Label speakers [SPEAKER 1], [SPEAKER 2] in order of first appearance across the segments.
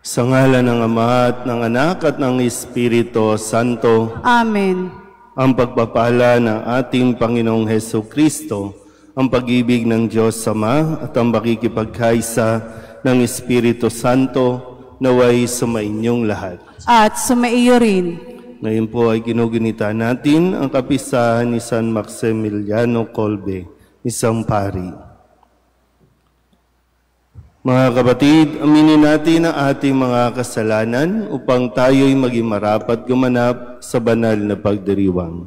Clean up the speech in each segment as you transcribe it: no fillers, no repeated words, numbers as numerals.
[SPEAKER 1] Sa ngalan ng Ama at ng Anak at ng Espiritu Santo.
[SPEAKER 2] Amen.
[SPEAKER 1] Ang pagpapala ng ating Panginoong Hesukristo, ang pag-ibig ng Diyos Ama at ang pakikipagkaisa ng Espiritu Santo naway sumainyong lahat.
[SPEAKER 2] At sumaiyo rin.
[SPEAKER 1] Ngayon po ay ginugunita natin ang kapistahan ni San Maximiliano Kolbe, isang pari. Mga kapatid, aminin natin ang ating mga kasalanan upang tayo'y maging marapat gumanap sa banal na pagdiriwang.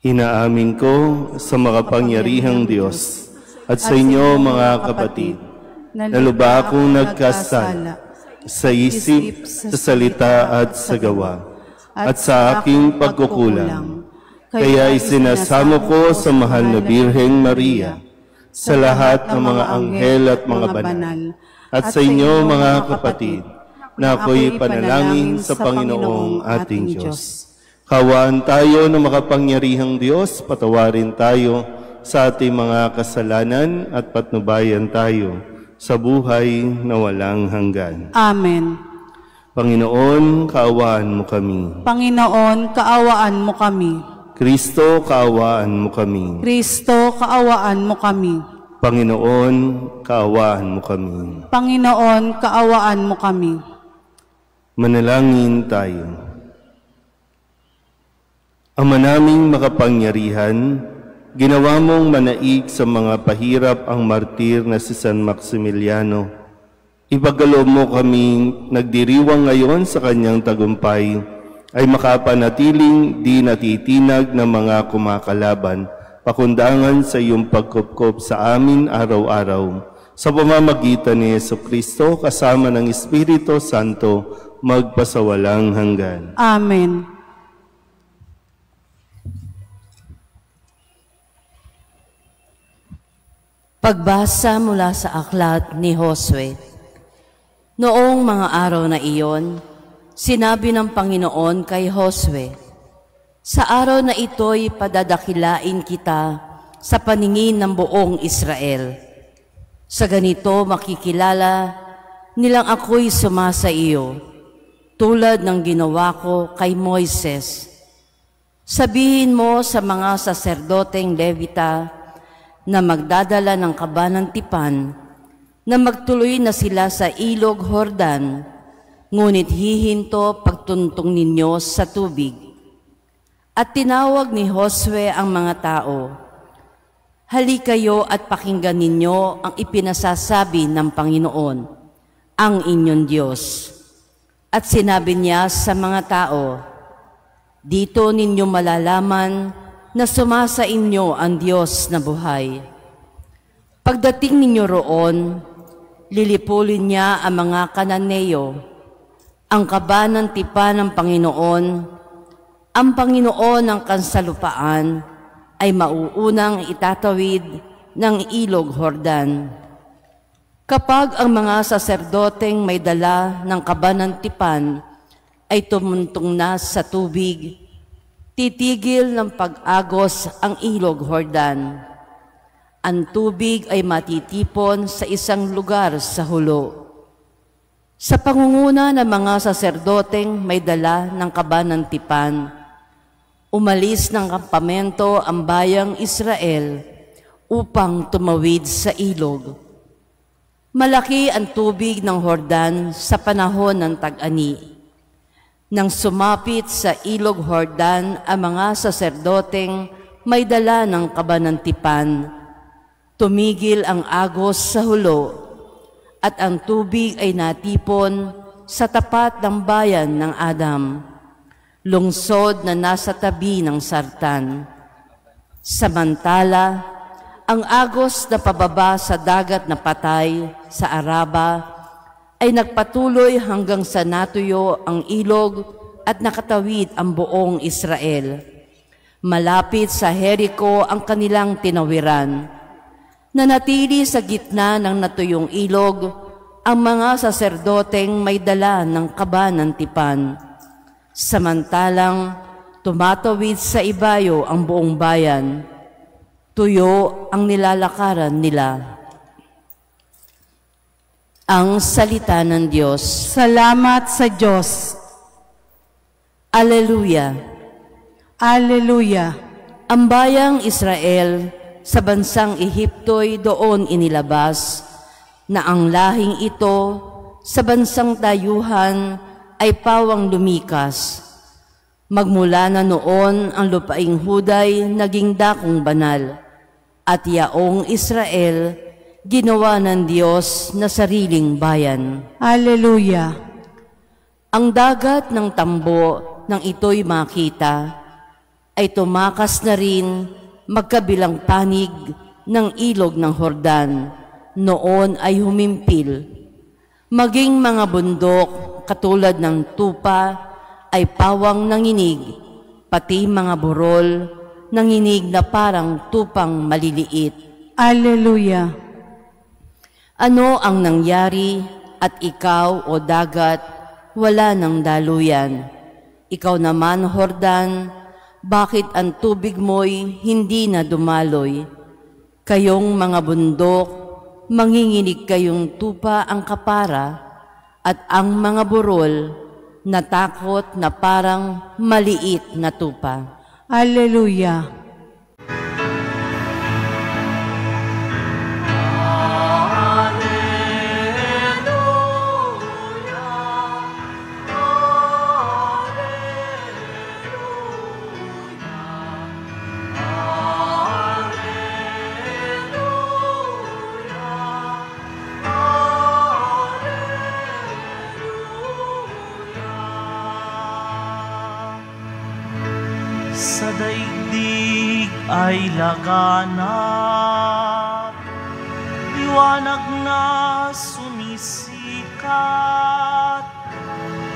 [SPEAKER 1] Inaamin ko sa makapangyarihang Diyos at sa inyo mga kapatid, na lubha akong nagkasala sa isip, sa salita at sa gawa, at sa aking pagkukulang. Kaya isinasamo ko sa mahal na Birheng Maria, sa lahat ng mga anghel at mga banal, at sa inyo mga kapatid, na ako'y panalangin sa Panginoong ating Diyos. Kawaan tayo ng makapangyarihang Diyos, patawarin tayo sa ating mga kasalanan at patnubayan tayo sa buhay na walang hanggan.
[SPEAKER 2] Amen.
[SPEAKER 1] Panginoon, kaawaan mo kami.
[SPEAKER 2] Panginoon, kaawaan mo kami.
[SPEAKER 1] Kristo, kaawaan mo kami.
[SPEAKER 2] Kristo, kaawaan mo kami.
[SPEAKER 1] Panginoon, kaawaan mo kami.
[SPEAKER 2] Panginoon, kaawaan mo kami.
[SPEAKER 1] Manalangin tayo. Ama naming makapangyarihan, ginawa mong manaig sa mga pahirap ang martir na si San Maximiliano. Ipagkaloob mo kaming nagdiriwang ngayon sa kanyang tagumpay, ay makapanatiling di natitinag ng mga kumakalaban, pakundangan sa iyong pagkupkop sa amin araw-araw. Sa pamamagitan ni Jesucristo, kasama ng Espiritu Santo, magpasawalang hanggan.
[SPEAKER 2] Amen.
[SPEAKER 3] Pagbasa mula sa aklat ni Josue. Noong mga araw na iyon, sinabi ng Panginoon kay Josue, sa araw na ito'y padadakilain kita sa paningin ng buong Israel. Sa ganito makikilala nilang ako'y sumasa iyo, tulad ng ginawa ko kay Moises. Sabihin mo sa mga saserdoteng Levita na magdadala ng kaban ng tipan, na magtuloy na sila sa ilog Jordan, ngunit hihinto pagtuntong ninyo sa tubig. At tinawag ni Josue ang mga tao, halikayo at pakinggan ninyo ang ipinasasabi ng Panginoon, ang inyong Diyos. At sinabi niya sa mga tao, dito ninyo malalaman na sumasa inyo ang Diyos na buhay. Pagdating ninyo roon, lilipulin niya ang mga Kananeo, ang kaban ng tipan ng Panginoon, ang Panginoon ng kansalupaan ay mauunang itatawid ng ilog Jordan. Kapag ang mga saserdoteng may dala ng kaban ng tipan ay tumuntong na sa tubig, titigil ng pag-agos ang ilog Jordan. Ang tubig ay matitipon sa isang lugar sa hulo. Sa pangunguna ng mga saserdoteng may dala ng kaban ng tipan, umalis ng kampamento ang bayang Israel upang tumawid sa ilog. Malaki ang tubig ng Jordan sa panahon ng tag-ani. Nang sumapit sa ilog Jordan ang mga saserdoteng may dala ng kaban ng tipan, tumigil ang agos sa hulo at ang tubig ay natipon sa tapat ng bayan ng Adam, lungsod na nasa tabi ng Sartan. Samantala, ang agos na pababa sa dagat na patay sa Araba ay nagpatuloy hanggang sa natuyo ang ilog at nakatawid ang buong Israel. Malapit sa Jericho ang kanilang tinawiran. Nanatili sa gitna ng natuyong ilog ang mga saserdoteng may dala ng kaban ng tipan. Samantalang tumatawid sa ibayo ang buong bayan, tuyo ang nilalakaran nila. Ang salita ng Diyos.
[SPEAKER 2] Salamat sa Diyos.
[SPEAKER 3] Alleluia.
[SPEAKER 2] Alleluia.
[SPEAKER 3] Ang bayang Israel sa bansang Ehipto'y doon inilabas na ang lahing ito sa bansang dayuhan ay pawang lumikas. Magmula na noon ang lupaing Huday naging dakong banal at yaong Israel ginawa ng Diyos na sariling bayan.
[SPEAKER 2] Alleluia.
[SPEAKER 3] Ang dagat ng tambo nang ito'y makita ay tumakas na rin magkabilang panig ng ilog ng Hordan. Noon ay humimpil. Maging mga bundok katulad ng tupa ay pawang nanginig, pati mga burol nanginig na parang tupang maliliit.
[SPEAKER 2] Alleluia.
[SPEAKER 3] Ano ang nangyari at ikaw o dagat wala ng daluyan? Ikaw naman, Hordan, bakit ang tubig mo'y hindi na dumaloy? Kayong mga bundok, manginginig kayong tupa ang kapara, at ang mga burol, natakot na parang maliit na tupa.
[SPEAKER 2] Alleluia.
[SPEAKER 4] Sa daigdig ay laganap, liwanag na sumisikat,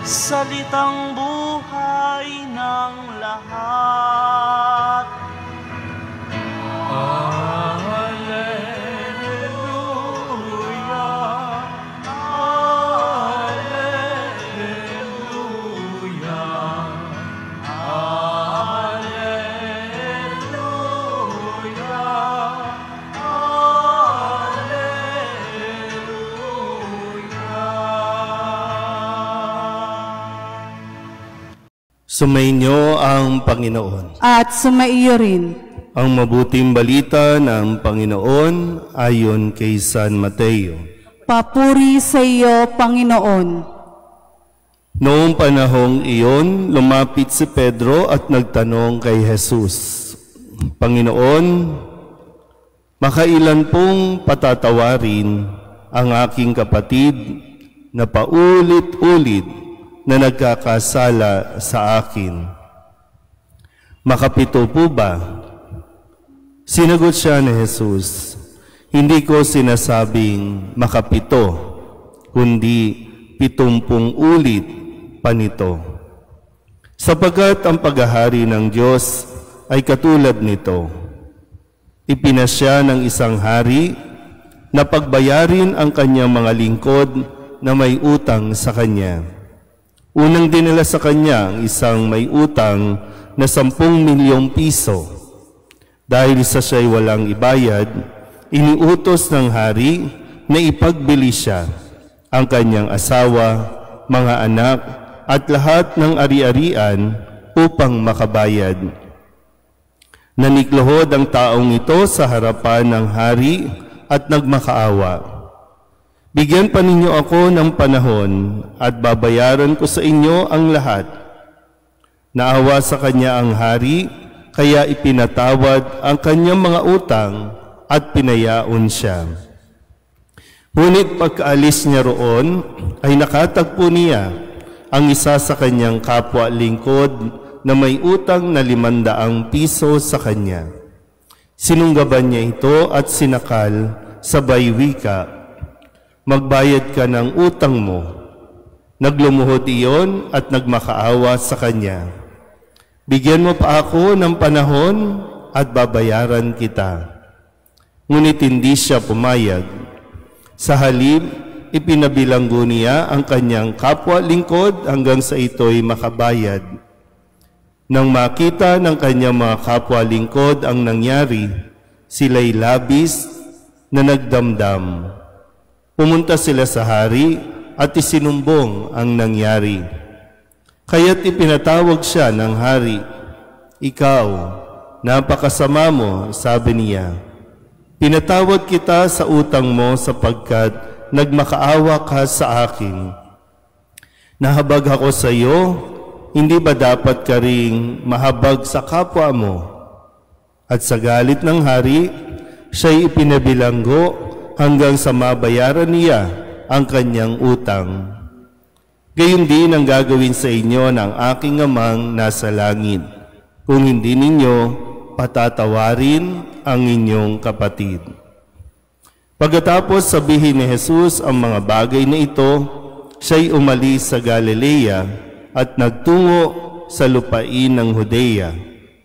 [SPEAKER 4] salitang buhay ng lahat.
[SPEAKER 1] Sumainyo ang Panginoon.
[SPEAKER 2] At sumaiyo rin.
[SPEAKER 1] Ang mabuting balita ng Panginoon ayon kay San Mateo.
[SPEAKER 2] Papuri sa iyo, Panginoon.
[SPEAKER 1] Noong panahong iyon, lumapit si Pedro at nagtanong kay Jesus, Panginoon, makailan pong patatawarin ang aking kapatid na paulit-ulit na nagkakasala sa akin? Makapito po ba? Sinagot siya ni Jesus, hindi ko sinasabing makapito, kundi 70 ulit pa nito. Sapagkat ang paghahari ng Diyos ay katulad nito. Ipinasya ng isang hari na pagbayarin ang kanyang mga lingkod na may utang sa kanya. Unang dinala sa kanya ang isang may utang na 10 milyong piso. Dahil sa siya'y walang ibayad, iniutos ng hari na ipagbili siya, ang kanyang asawa, mga anak, at lahat ng ari-arian upang makabayad. Nanikluhod ang taong ito sa harapan ng hari at nagmakaawa. Bigyan pa ninyo ako ng panahon at babayaran ko sa inyo ang lahat. Naawa sa kanya ang hari, kaya ipinatawad ang kanyang mga utang at pinayaon siya. Ngunit pagkaalis niya roon, ay nakatagpo niya ang isa sa kanyang kapwa lingkod na may utang na 500 piso sa kanya. Sinunggaban niya ito at sinakal, sabay wika, magbayad ka ng utang mo. Naglumuhod iyon at nagmakaawa sa kanya. Bigyan mo pa ako ng panahon at babayaran kita. Ngunit hindi siya pumayag. Sa halip, ipinabilanggo niya ang kanyang kapwa lingkod hanggang sa ito'y makabayad. Nang makita ng kanyang mga kapwa lingkod ang nangyari, sila'y labis na nagdamdam. Pumunta sila sa hari at isinumbong ang nangyari. Kaya't ipinatawag siya ng hari. Ikaw, napakasama mo, sabi niya. Pinatawad kita sa utang mo sapagkat nagmakaawa ka sa akin. Nahabag ako sa iyo, hindi ba dapat ka ring mahabag sa kapwa mo? At sa galit ng hari, siya'y ipinabilanggo hanggang sa mabayaran niya ang kanyang utang. Gayon din ang gagawin sa inyo ng aking amang nasa langit, kung hindi ninyo patatawarin ang inyong kapatid. Pagkatapos sabihin ni Jesus ang mga bagay na ito, siya'y umalis sa Galilea at nagtungo sa lupain ng Judea,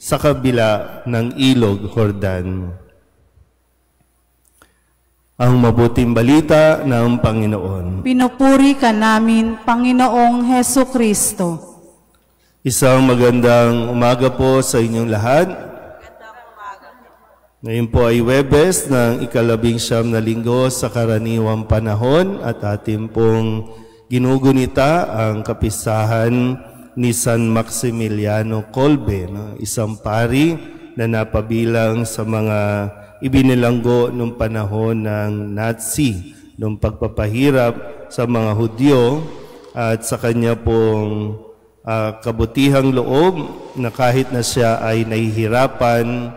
[SPEAKER 1] sa kabila ng ilog Jordan. Ang mabuting balita ng Panginoon.
[SPEAKER 2] Pinupuri ka namin, Panginoong Heso Kristo.
[SPEAKER 1] Isang magandang umaga po sa inyong lahat. Ngayon po ay Huwebes ng 19 na linggo sa karaniwang panahon at ating pong ginugunita ang kapistahan ni San Maximiliano Kolbe, isang pari na napabilang sa mga ibinilanggo noong panahon ng Nazi, noong pagpapahirap sa mga Hudyo, at sa kanya pong kabutihang loob na kahit na siya ay nahihirapan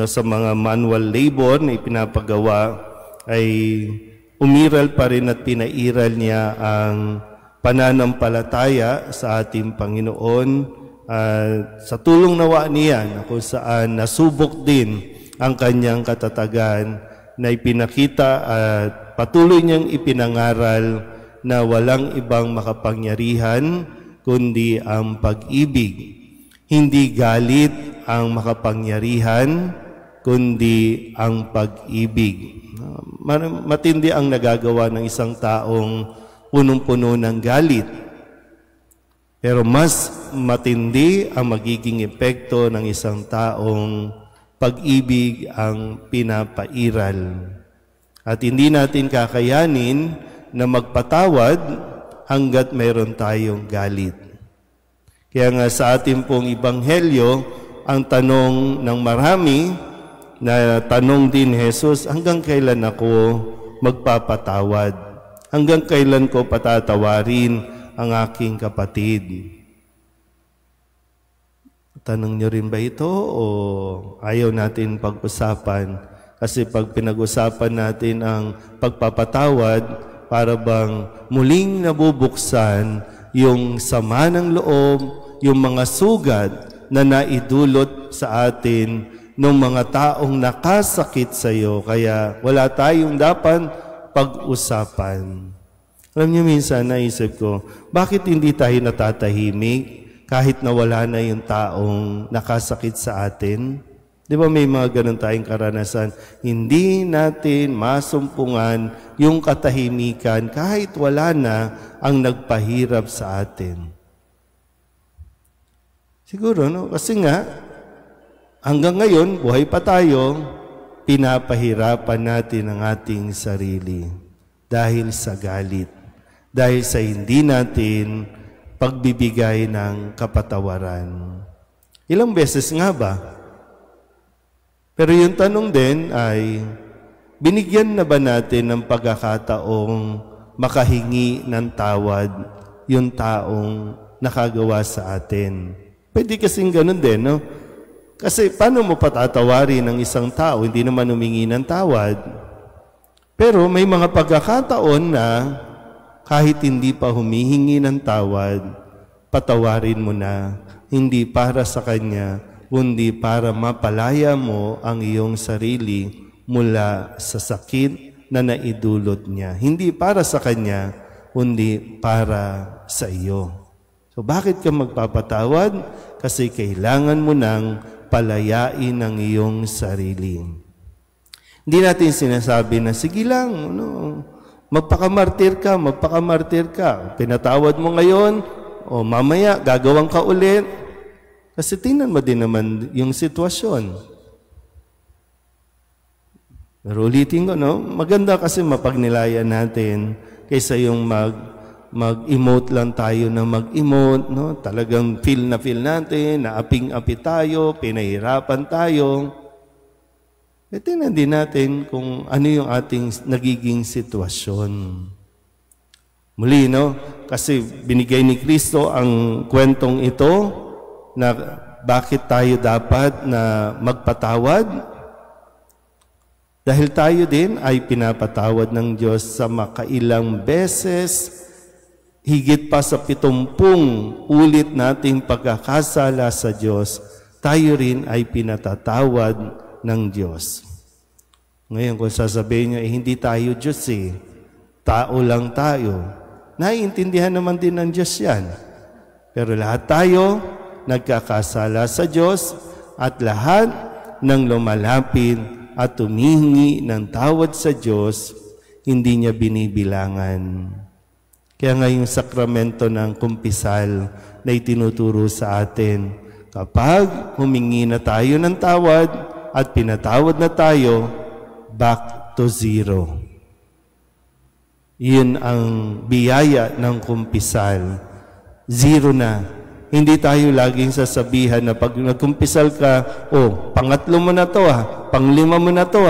[SPEAKER 1] sa mga manual labor na ipinapagawa, ay umiral pa rin at pinairal niya ang pananampalataya sa ating Panginoon sa tulong nawa niya na kung saan nasubok din ang kanyang katatagan na ipinakita at patuloy niyang ipinangaral na walang ibang makapangyarihan kundi ang pag-ibig. Hindi galit ang makapangyarihan kundi ang pag-ibig. Matindi ang nagagawa ng isang taong punong-puno ng galit. Pero mas matindi ang magiging epekto ng isang taong pag-ibig ang pinapairal. At hindi natin kakayanin na magpatawad hanggat mayroon tayong galit. Kaya nga sa ating pong Ebanghelyo, ang tanong ng marami, na tanong din Jesus, hanggang kailan ako magpapatawad? Hanggang kailan ko patatawarin ang aking kapatid? Tanong nyo rin ba ito o ayaw natin pag-usapan? Kasi pag pinag-usapan natin ang pagpapatawad, para bang muling nabubuksan yung sama ng loob, yung mga sugat na naidulot sa atin ng mga taong nakasakit sa iyo, kaya wala tayong dapat pag-usapan. Alam niyo, minsan naisip ko, bakit hindi tayo natatahimik kahit na wala na yung taong nakasakit sa atin? Di ba may mga ganun tayong karanasan? Hindi natin masumpungan yung katahimikan kahit wala na ang nagpahirap sa atin. Siguro, no? Kasi nga, hanggang ngayon, buhay pa tayo, pinapahirapan natin ang ating sarili dahil sa galit, dahil sa hindi natin pagbibigay ng kapatawaran. Ilang beses nga ba? Pero yung tanong din ay, binigyan na ba natin ng pagkakataong makahingi ng tawad yung taong nakagawa sa atin? Pwede kasing ganun din, no? Kasi paano mo patatawarin ng isang tao, hindi naman humingi ng tawad? Pero may mga pagkakataon na kahit hindi pa humihingi ng tawad, patawarin mo na, hindi para sa kanya, kundi para mapalaya mo ang iyong sarili mula sa sakit na naidulot niya. Hindi para sa kanya, kundi para sa iyo. So bakit ka magpapatawad? Kasi kailangan mo nang palayain ang iyong sarili. Hindi natin sinasabi na, sige lang, magpakamartir ka. Pinatawad mo ngayon, o mamaya, gagawin ka ulit. Kasi tingnan mo din naman yung sitwasyon. Pero ulitin ko, no? Maganda kasi mapagnilayan natin kaysa yung mag-emote lang tayo na mag-emote, no? Talagang feel natin, na aping-api tayo, pinahirapan tayo. Tingnan din natin kung ano yung ating nagiging sitwasyon. Muli, no? Kasi binigay ni Kristo ang kwentong ito na bakit tayo dapat na magpatawad. Dahil tayo din ay pinapatawad ng Diyos sa makailang beses, higit pa sa 70 ulit nating pagkakasala sa Diyos, tayo rin ay pinatatawad ng Diyos. Ngayon, kung sasabihin nyo, hindi tayo Diyos tao lang tayo. Naiintindihan naman din ng Diyos yan. Pero lahat tayo nagkakasala sa Diyos at lahat ng lumalapit at tumihingi ng tawad sa Diyos, hindi niya binibilangan. Kaya nga yung sakramento ng kumpisal na itinuturo sa atin, kapag humingi na tayo ng tawad at pinatawad na tayo, back to zero. Yun ang biyaya ng kumpisal. Zero na. Hindi tayo laging sasabihan na pag nagkumpisal ka, pangatlo mo na to panglima mo na to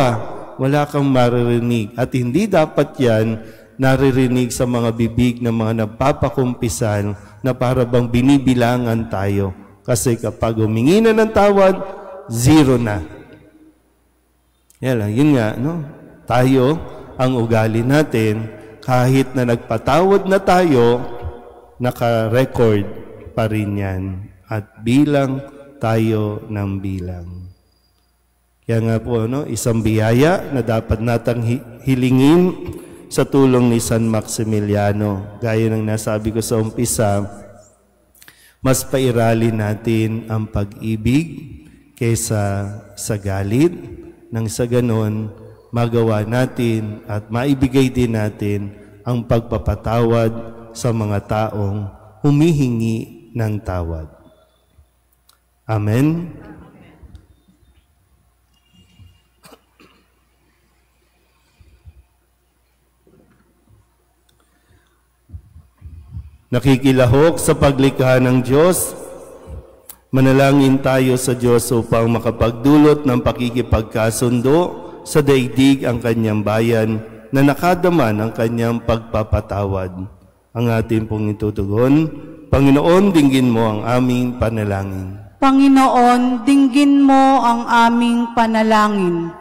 [SPEAKER 1] wala kang maririnig. At hindi dapat yan naririnig sa mga bibig ng mga nagpapakumpisal na para bang binibilangan tayo. Kasi kapag humingi na ng tawad, zero na. Yan lang, yun nga, no? Tayo, ang ugali natin, kahit na nagpatawad na tayo, naka-record pa rin yan. At bilang tayo ng bilang. Kaya nga po, no, isang biyaya na dapat natang hilingin sa tulong ni San Maximiliano. Gaya ng nasabi ko sa umpisa, mas pairali natin ang pag-ibig kaysa sa galit. Nang sa ganon, magawa natin at maibigay din natin ang pagpapatawad sa mga taong humihingi ng tawad. Amen? Nakikilahok sa paglikha ng Diyos, manalangin tayo sa Diyos upang makapagdulot ng pakikipagkasundo sa daigdig ang kanyang bayan na nakadama ng kanyang pagpapatawad. Ang ating pong itutugon, Panginoon, dinggin mo ang aming panalangin.
[SPEAKER 2] Panginoon, dinggin mo ang aming panalangin.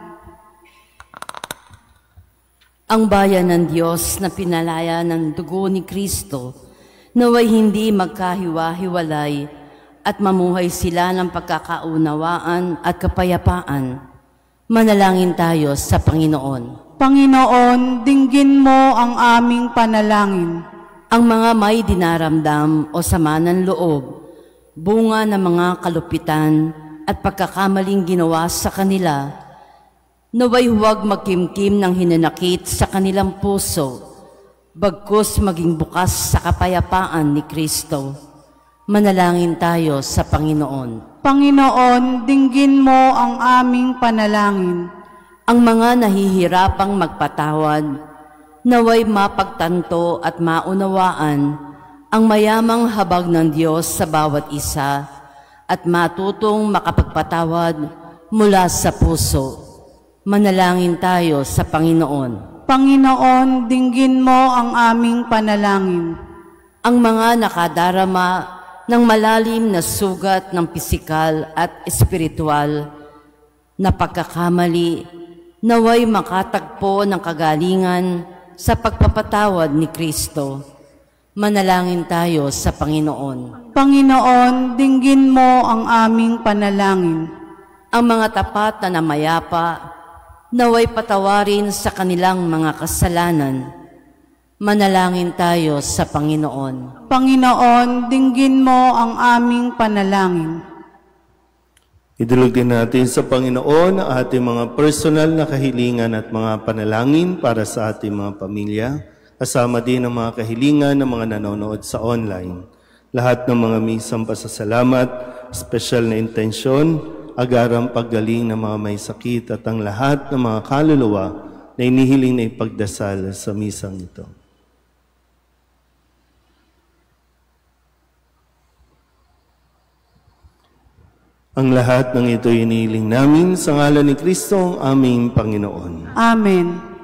[SPEAKER 3] Ang bayan ng Diyos na pinalaya ng dugo ni Kristo, naway hindi magkahiwa-hiwalay at mamuhay sila ng pagkakaunawaan at kapayapaan. Manalangin tayo sa Panginoon.
[SPEAKER 2] Panginoon, dinggin mo ang aming panalangin.
[SPEAKER 3] Ang mga may dinaramdam o sama ng loob, bunga ng mga kalupitan at pagkakamaling ginawa sa kanila, naway huwag magkimkim ng hinanakit sa kanilang puso, bagkus maging bukas sa kapayapaan ni Kristo. Manalangin tayo sa Panginoon.
[SPEAKER 2] Panginoon, dinggin mo ang aming panalangin.
[SPEAKER 3] Ang mga nahihirapang magpatawad, naway mapagtanto at maunawaan ang mayamang habag ng Diyos sa bawat isa at matutong makapagpatawad mula sa puso. Manalangin tayo sa Panginoon.
[SPEAKER 2] Panginoon, dinggin mo ang aming panalangin.
[SPEAKER 3] Ang mga nakadarama ng malalim na sugat ng pisikal at espiritual na pagkakamali, naway makatagpo ng kagalingan sa pagpapatawad ni Kristo. Manalangin tayo sa Panginoon.
[SPEAKER 2] Panginoon, dinggin mo ang aming panalangin.
[SPEAKER 3] Ang mga tapat na namayapa, naway patawarin sa kanilang mga kasalanan. Manalangin tayo sa Panginoon.
[SPEAKER 2] Panginoon, dinggin mo ang aming panalangin.
[SPEAKER 1] Idulog din natin sa Panginoon ang ating mga personal na kahilingan at mga panalangin para sa ating mga pamilya, kasama din ang mga kahilingan ng mga nanonood sa online. Lahat ng mga misang pasasalamat, special na intensyon, agarang paggaling ng mga may sakit at ang lahat ng mga kaluluwa na inihiling na ipagdasal sa misang ito. Ang lahat ng ito inihiling namin sa ngalan ni Kristo ang aming Panginoon.
[SPEAKER 2] Amen.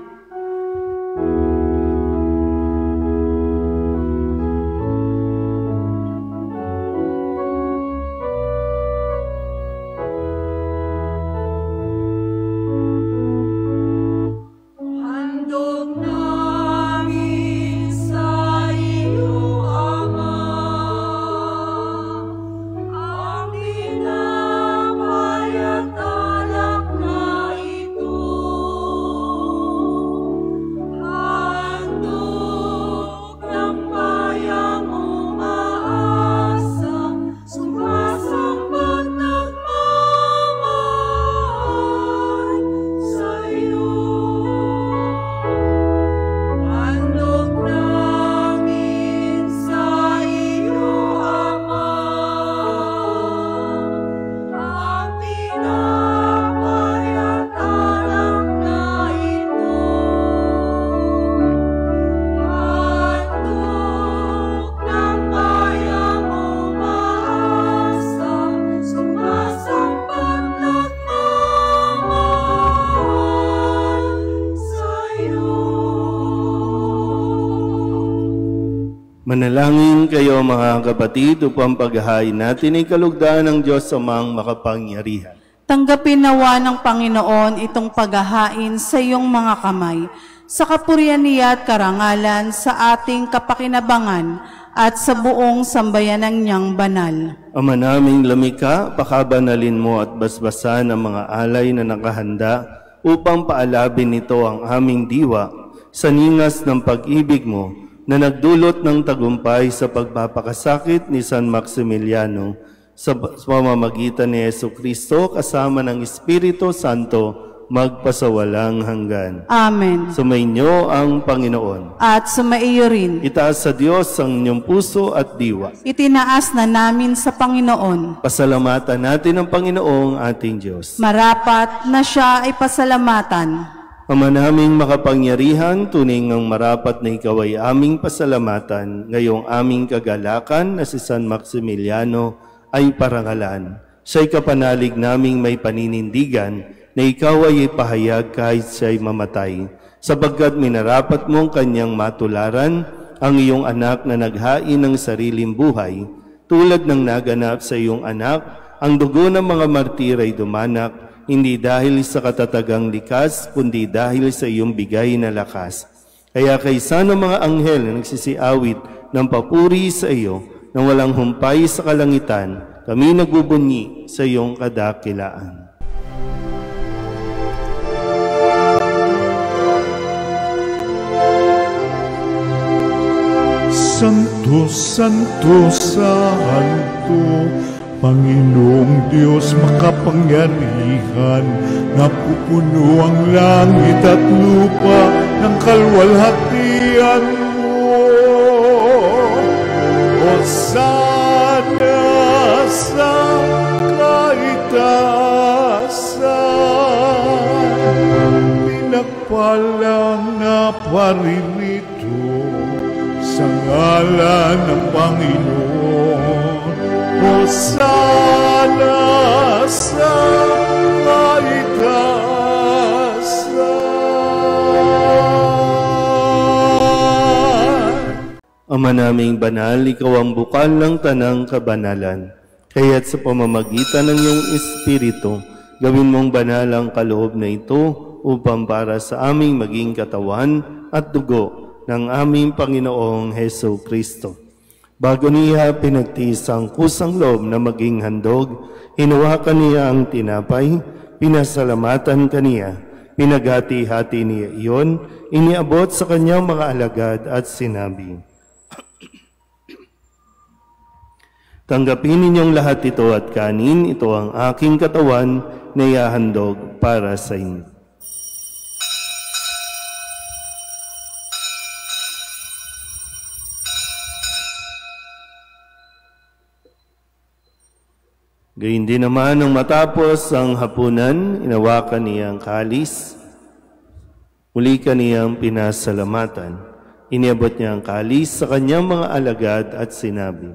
[SPEAKER 1] Manalangin kayo mga kapatid upang paghahain natin ay kalugdaan ng Diyos Amang makapangyarihan.
[SPEAKER 2] Tanggapin nawa ng Panginoon itong paghahain sa iyong mga kamay, sa kapurihan niya at karangalan sa ating kapakinabangan at sa buong sambayanan niyang banal.
[SPEAKER 1] Ama naming lamika, pakabanalin mo at basbasan ang mga alay na nakahanda upang paalabin nito ang aming diwa sa ningas ng pag-ibig mo na nagdulot ng tagumpay sa pagpapakasakit ni San Maximiliano sa pamamagitan ni Jesucristo kasama ng Espiritu Santo magpasawalang hanggan.
[SPEAKER 2] Amen.
[SPEAKER 1] Sumainyo ang Panginoon.
[SPEAKER 2] At sumaiyo rin.
[SPEAKER 1] Itaas sa Diyos ang inyong puso at diwa.
[SPEAKER 2] Itinaas na namin sa Panginoon.
[SPEAKER 1] Pasalamatan natin ang Panginoong ating Diyos.
[SPEAKER 2] Marapat na siya ay pasalamatan.
[SPEAKER 1] Ama naming makapangyarihan, tunay ngang marapat na ikaw ay aming pasalamatan, ngayong aming kagalakan na si San Maximiliano ay parangalan. Siya'y kapanalig naming may paninindigan na ikaw ay ipahayag kahit siya'y mamatay, sapagkat minarapat mong kanyang matularan ang iyong anak na naghain ng sariling buhay, tulad ng naganap sa iyong anak, ang dugo ng mga martir ay dumanak, hindi dahil sa katatagang likas, kundi dahil sa iyong bigay na lakas. Kaya kaysa ng mga anghel na nagsisiawit ng papuri sa iyo, na walang humpay sa kalangitan, kami nagbubunyi sa iyong kadakilaan.
[SPEAKER 5] Santo, Santo, Santo, Panginoong Diyos makapangyarihan, napupuno ang langit at lupa ng kalwalhatian mo. Hosana sa kaitaasan, pinagpalang na paririto sa ngalan ng Panginoon. Hosana sa kaitaasan.
[SPEAKER 1] Ama naming banal, ikaw ang bukal ng tanang kabanalan. Kaya't sa pamamagitan ng iyong Espiritu, gawin mong banal ang kaloob na ito upang para sa aming maging katawan at dugo ng aming Panginoong Heso Kristo. Bago niya pinagtiis ang kusang loob na maging handog, hinuwakan niya ang tinapay, pinasalamatan kaniya, pinaghati-hati niya iyon, iniabot sa kanyang mga alagad at sinabi, tanggapin ninyong lahat ito at kanin, ito ang aking katawan na ihahandog para sa inyo. Gayun din naman nung matapos ang hapunan, inawakan niya ang kalis. Muli kaniyang pinasalamatan. Iniabot niya ang kalis sa kanyang mga alagad at sinabi,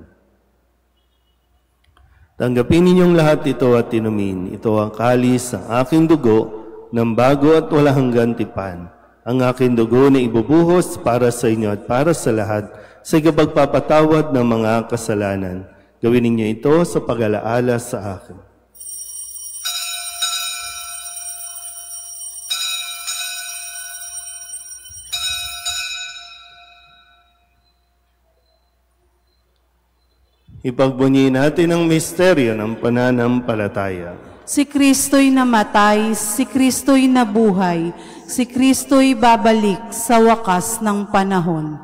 [SPEAKER 1] tanggapin ninyong lahat ito at inumin. Ito ang kalis ng aking dugo ng bago at walang hanggang tipan. Ang aking dugo na ibubuhos para sa inyo at para sa lahat sa ikapagpapatawad ng mga kasalanan. Gawin ninyo ito sa pag-alaala sa akin. Ipagbunyi natin ang misteryo ng pananampalataya.
[SPEAKER 2] Si Kristo'y namatay, si Kristo'y nabuhay, si Kristo'y babalik sa wakas ng panahon.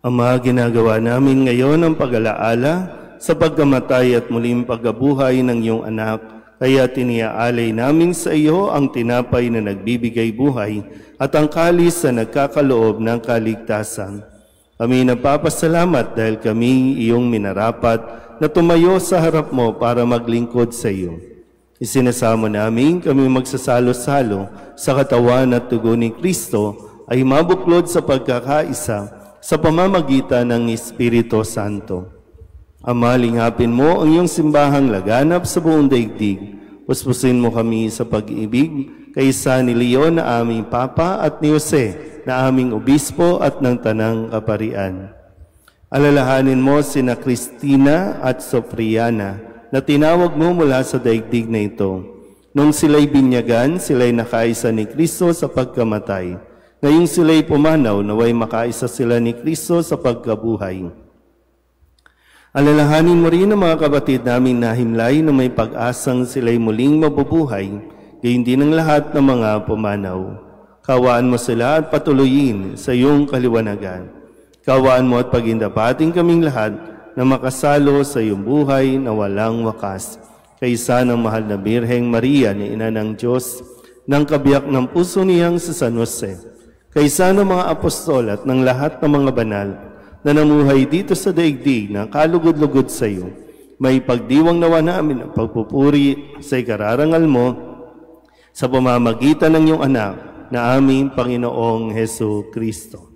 [SPEAKER 1] Ama, ginagawa namin ngayon ang pag-alaala sa pagkamatay at muling pagkabuhay ng iyong anak, kaya tiniaalay namin sa iyo ang tinapay na nagbibigay buhay at ang kalis na nagkakaloob ng kaligtasan. Kami nagpapasalamat dahil kami iyong minarapat na tumayo sa harap mo para maglingkod sa iyo. Isinasamo namin kami magsasalo-salo sa katawan at dugo ni Kristo ay mabuklod sa pagkakaisa sa pamamagitan ng Espiritu Santo. Ama, lingapin mo ang iyong simbahang laganap sa buong daigdig. Puspusin mo kami sa pag-ibig kaysa ni Leon na aming Papa at ni Jose na aming Obispo at ng Tanang Kaparian. Alalahanin mo sina Cristina at Sofriana na tinawag mo mula sa daigdig na ito. Nung sila'y binyagan, sila'y nakaisa ni Kristo sa pagkamatay. Ngayong sila'y pumanaw, naway makaisa sila ni Kristo sa pagkabuhay. Alalahanin mo rin ang mga kapatid naming nahimlay na may pag-asang sila'y muling mabubuhay, gayon din ang lahat ng mga pumanaw. Kawaan mo sila at patuloyin sa iyong kaliwanagan. Kawaan mo at pagindapating kaming lahat na makasalo sa iyong buhay na walang wakas. Kaysa ng mahal na Birheng Maria na Ina ng Diyos, ng kabiyak ng puso niyang sa San Jose, kaysa ng mga apostol at ng lahat ng mga banal, na namuhay dito sa daigdig na kalugod-lugod sa iyo, may pagdiwang nawa namin ang pagpupuri sa ikararangal mo sa pamamagitan ng iyong anak na aming Panginoong Hesu Kristo.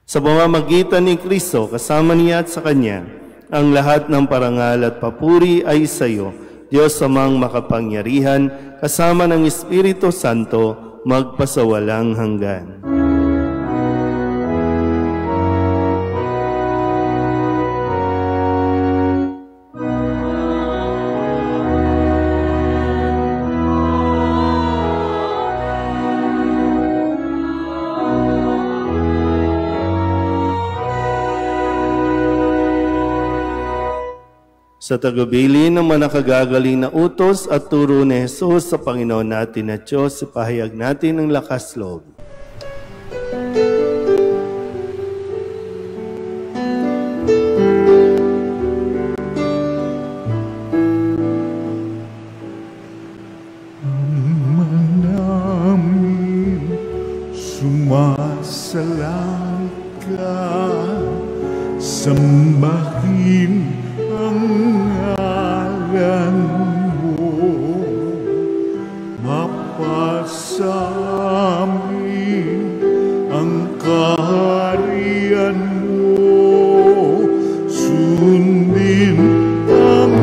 [SPEAKER 1] Sa pamamagitan ni Kristo, kasama niya at sa Kanya, ang lahat ng parangal at papuri ay sa iyo, Diyos amang makapangyarihan, kasama ng Espiritu Santo, magpasawalang hanggan. Sa tagubilin ng manakagagaling na utos at turo ni Jesus sa Panginoon natin at Diyos, ipahayag natin ang lakas loob.
[SPEAKER 5] Ama namin, sumasalang ka, sambahin ang ngalan mo, mapasamin ang kaharian mo, sundin ang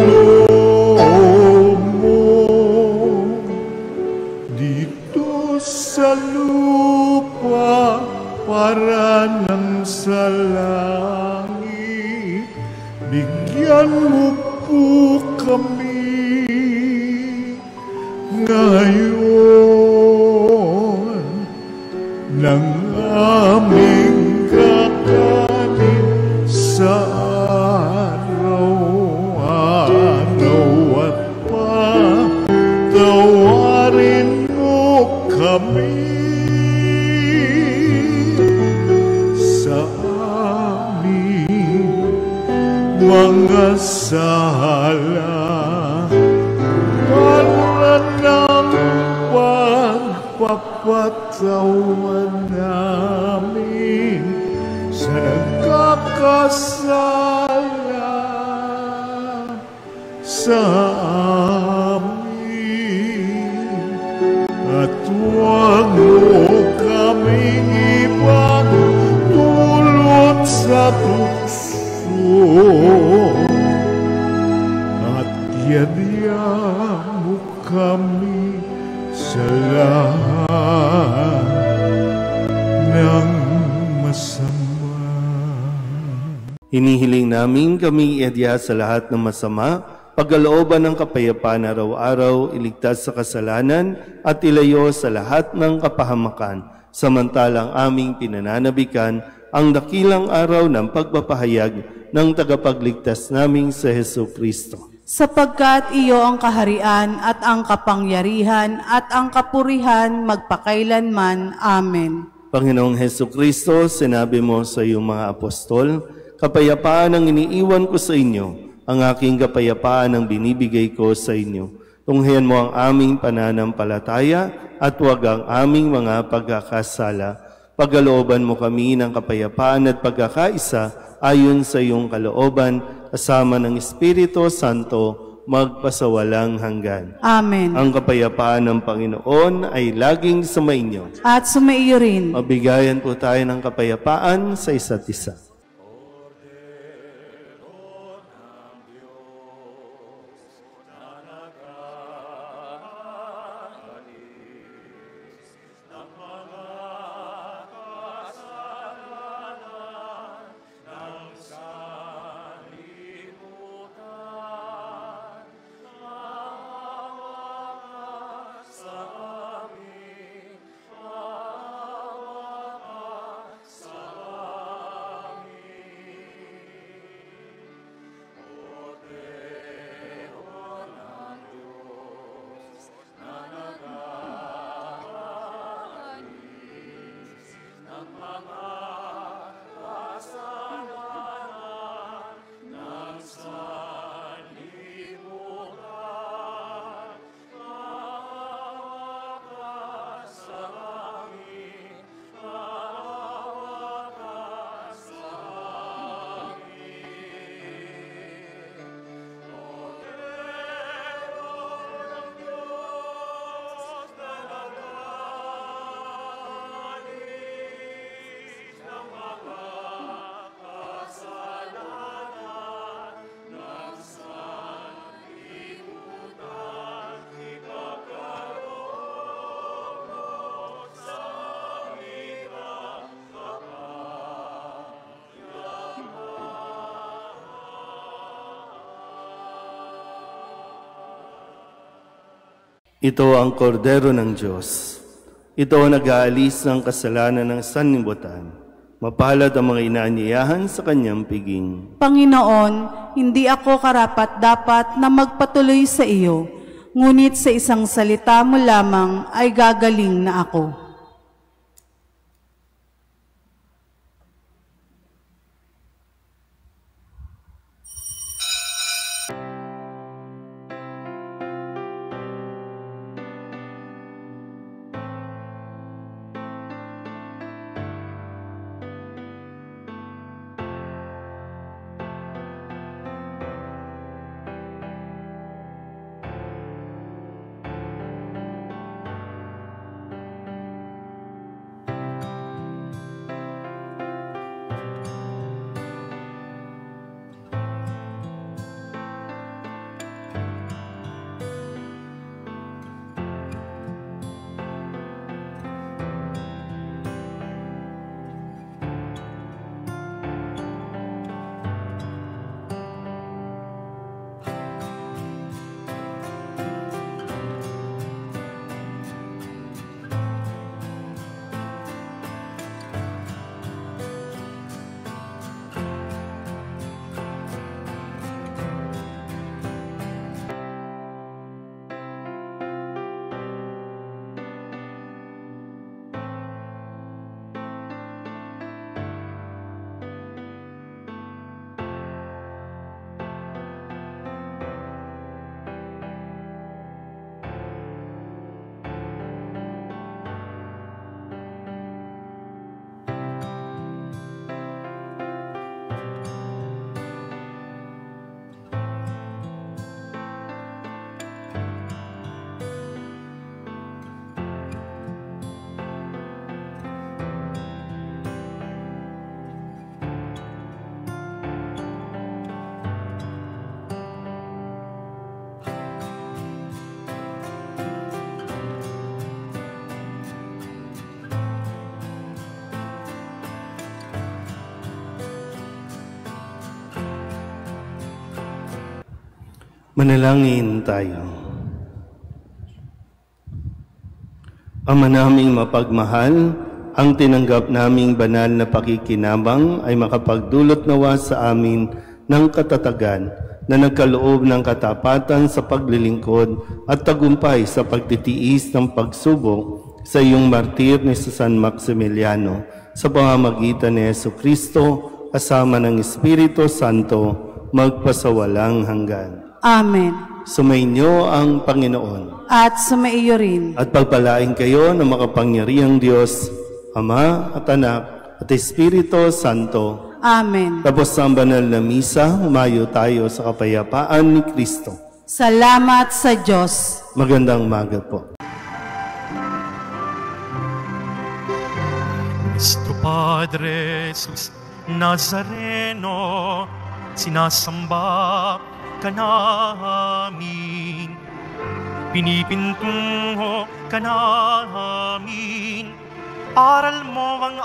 [SPEAKER 5] loob mo, dito sa lupa para ng sa langit. Bigyan mo po kami ngayon ng aming kakanin sa araw-araw at patawarin mo kami sa mga sala para ng pagpapatawan namin sa nagkakasala sa at yadya mo kami sa lahat ng masama.
[SPEAKER 1] Hinihiling namin kami iadya sa lahat ng masama, pagkalooban ng kapayapaan araw-araw, iligtas sa kasalanan at ilayo sa lahat ng kapahamakan, samantalang aming pinananabikan ang dakilang araw ng pagpapahayag ng tagapagligtas naming sa Jesucristo.
[SPEAKER 2] Sapagkat iyo ang kaharian at ang kapangyarihan at ang kapurihan magpakailanman. Amen.
[SPEAKER 1] Panginoong Jesucristo, sinabi mo sa iyong mga apostol, kapayapaan ang iniiwan ko sa inyo, ang aking kapayapaan ang binibigay ko sa inyo. Tunghayan mo ang aming pananampalataya at huwag ang aming mga pagkakasala. Pagkalooban mo kami ng kapayapaan at pagkakaisa ayon sa iyong kalooban, kasama ng Espiritu Santo, magpasawalang hanggan.
[SPEAKER 2] Amen.
[SPEAKER 1] Ang kapayapaan ng Panginoon ay laging sumainyo.
[SPEAKER 2] At sumaiyo rin.
[SPEAKER 1] Mabigayan po tayo ng kapayapaan sa isa't isa. Ito ang kordero ng Diyos. Ito ang nag-aalis ng kasalanan ng sanlibutan. Mapalad ang mga inaanyayahan sa kanyang piging.
[SPEAKER 2] Panginoon, hindi ako karapat-dapat na magpatuloy sa iyo, ngunit sa isang salita mo lamang ay gagaling na ako.
[SPEAKER 1] Manalangin tayo. Ama naming mapagmahal, ang tinanggap naming banal na pakikinabang ay makapagdulot nawa sa amin ng katatagan na nagkaloob ng katapatan sa paglilingkod at tagumpay sa pagtitiis ng pagsubok sa iyong martir ni San Maximiliano sa pamamagitan ni Jesucristo kasama ng Espiritu Santo magpasawalang hanggan.
[SPEAKER 2] Amen.
[SPEAKER 1] Sumainyo ang Panginoon.
[SPEAKER 2] At sumaiyo rin.
[SPEAKER 1] At pagpalain kayo ng makapangyarihang Diyos, Ama at Anak at Espiritu Santo.
[SPEAKER 2] Amen.
[SPEAKER 1] Tapos ang banal na misa, humayo tayo sa kapayapaan ni Kristo.
[SPEAKER 2] Salamat sa Diyos.
[SPEAKER 1] Magandang umaga po.
[SPEAKER 6] Nuestro Padre Jesus Nazareno, sinasamba ka namin, pinipintungo ka namin, aral mo ang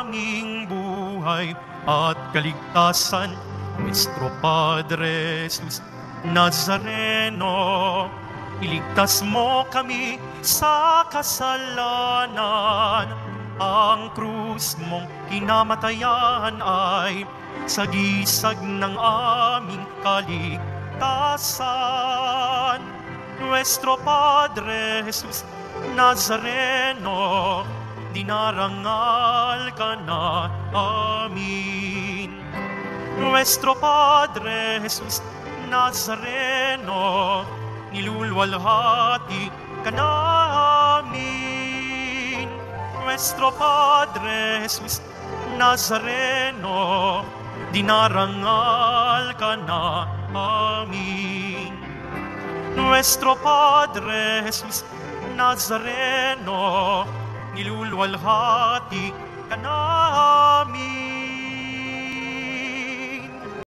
[SPEAKER 6] aming buhay at kaligtasan. Nuestro Padre Jesus Nazareno, iligtas mo kami sa kasalanan. Ang krus mong kinamatayan ay sagisag ng aming kaligtasan. Nuestro Padre Jesus Nazareno, dinarangal ka na amin. Nuestro Padre Jesus Nazareno, nilulwalhati ka na amin. Nuestro Padre Jesus Nazareno, dinarangal ka na amin. Nuestro Padre Jesus Nazareno, nilulwalhati ka na amin.